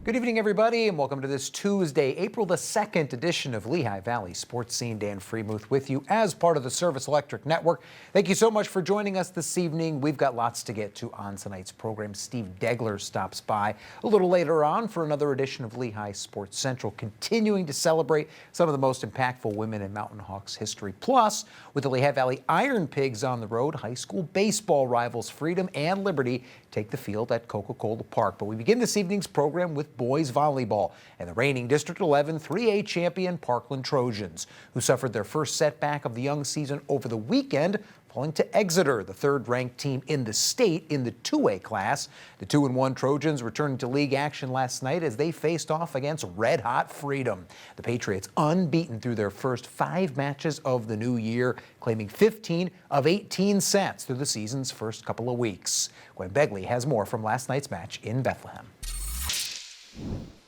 Good evening, everybody, and welcome to this Tuesday, April the 2nd edition of Lehigh Valley Sports Scene. Dan Freemuth with you as part of the Service Electric Network. Thank you so much for joining us this evening. We've got lots to get to on tonight's program. Steve Degler stops by a little later on for another edition of Lehigh Sports Central, continuing to celebrate some of the most impactful women in Mountain Hawks history. Plus, with the Lehigh Valley Iron Pigs on the road, high school baseball rivals Freedom and Liberty take the field at Coca-Cola Park. But we begin this evening's program with boys volleyball and the reigning District 11 3A champion Parkland Trojans, who suffered their first setback of the young season over the weekend, falling to Exeter, the third-ranked team in the state in the 2A class. The 2-1 Trojans returning to league action last night as they faced off against red-hot Freedom. The Patriots unbeaten through their first 5 matches of the new year, claiming 15 of 18 sets through the season's first couple of weeks. Gwen Begley has more from last night's match in Bethlehem.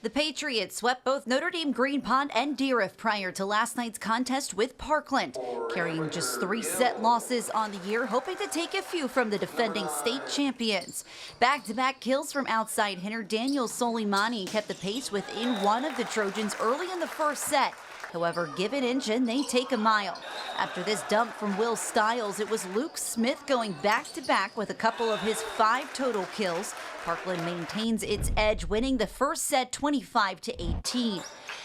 The Patriots swept both Notre Dame, Green Pond, and Deeriff prior to last night's contest with Parkland, carrying just 3 set losses on the year, hoping to take a few from the defending state champions. Back-to-back kills from outside hitter Daniel Soleimani kept the pace within one of the Trojans early in the first set. However, give an inch and they take a mile. After this dump from Will Stiles, it was Luke Smith going back-to-back with a couple of his 5 total kills. Parkland maintains its edge, winning the first set 25-18.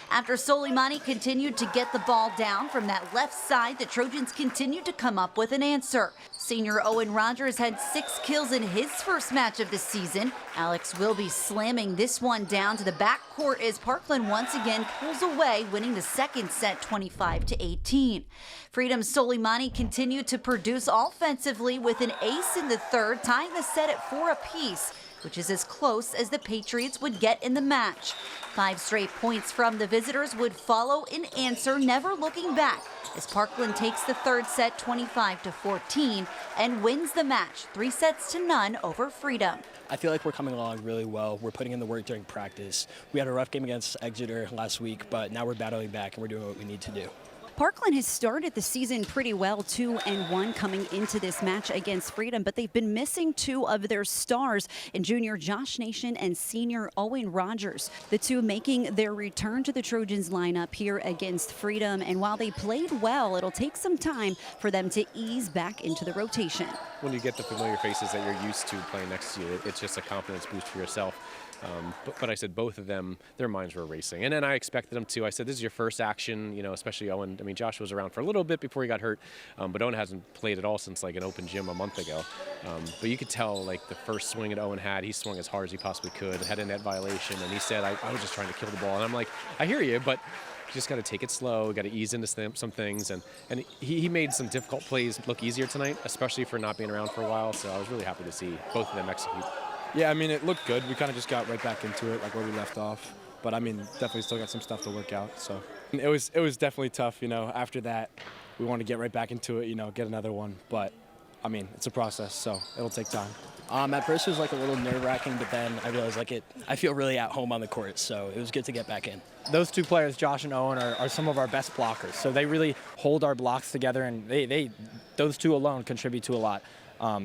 After Soleimani continued to get the ball down from that left side, the Trojans continued to come up with an answer. Senior Owen Rogers had 6 kills in his first match of the season. Alex Wilby slamming this one down to the backcourt as Parkland once again pulls away, winning the second set 25-18. Freedom's Soleimani continued to produce offensively with an ace in the third, tying the set at 4 apiece, which is as close as the Patriots would get in the match. 5 straight points from the visitors would follow in answer, never looking back, as Parkland takes the third set 25-14 and wins the match 3-0 over Freedom. I feel like we're coming along really well. We're putting in the work during practice. We had a rough game against Exeter last week, but now we're battling back and we're doing what we need to do. Parkland has started the season pretty well, 2-1 coming into this match against Freedom, but they've been missing 2 of their stars in junior Josh Nation and senior Owen Rogers. The 2 making their return to the Trojans lineup here against Freedom, and while they played well, it'll take some time for them to ease back into the rotation. When you get the familiar faces that you're used to playing next to you, it's just a confidence boost for yourself. But I said both of them, their minds were racing. And then I expected them to. I said, this is your first action, you know, especially Owen. I mean, Josh was around for a little bit before he got hurt, but Owen hasn't played at all since like an open gym a month ago. But you could tell like the first swing that Owen had, he swung as hard as he possibly could, had a net violation, and he said, I was just trying to kill the ball. And I'm like, I hear you, but you just got to take it slow, got to ease into some things. And he made some difficult plays look easier tonight, especially for not being around for a while. So I was really happy to see both of them execute. Yeah, I mean, it looked good. We kind of just got right back into it, like where we left off. But, I mean, definitely still got some stuff to work out. So it was definitely tough, you know. After that, we wanted to get right back into it, you know, get another one. But, I mean, it's a process, so it'll take time. At first it was like a little nerve-wracking, but then I realized I feel really at home on the court, so it was good to get back in. Those 2 players, Josh and Owen, are some of our best blockers. So they really hold our blocks together, and those 2 alone contribute to a lot.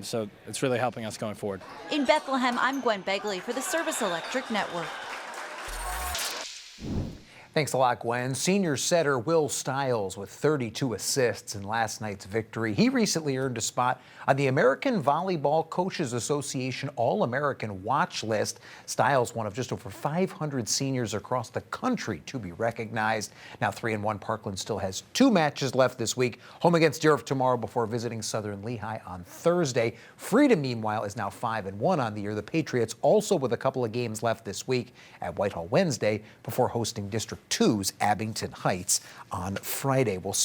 So it's really helping us going forward. In Bethlehem, I'm Gwen Begley for the Service Electric Network. Thanks a lot, Gwen. Senior setter Will Stiles with 32 assists in last night's victory. He recently earned a spot on the American Volleyball Coaches Association All-American Watch List. Stiles, one of just over 500 seniors across the country to be recognized. Now 3-1 Parkland still has 2 matches left this week. Home against Deeriff tomorrow before visiting Southern Lehigh on Thursday. Freedom, meanwhile, is now 5-1 on the year. The Patriots also with a couple of games left this week at Whitehall Wednesday before hosting District 2's Abington Heights on Friday. We'll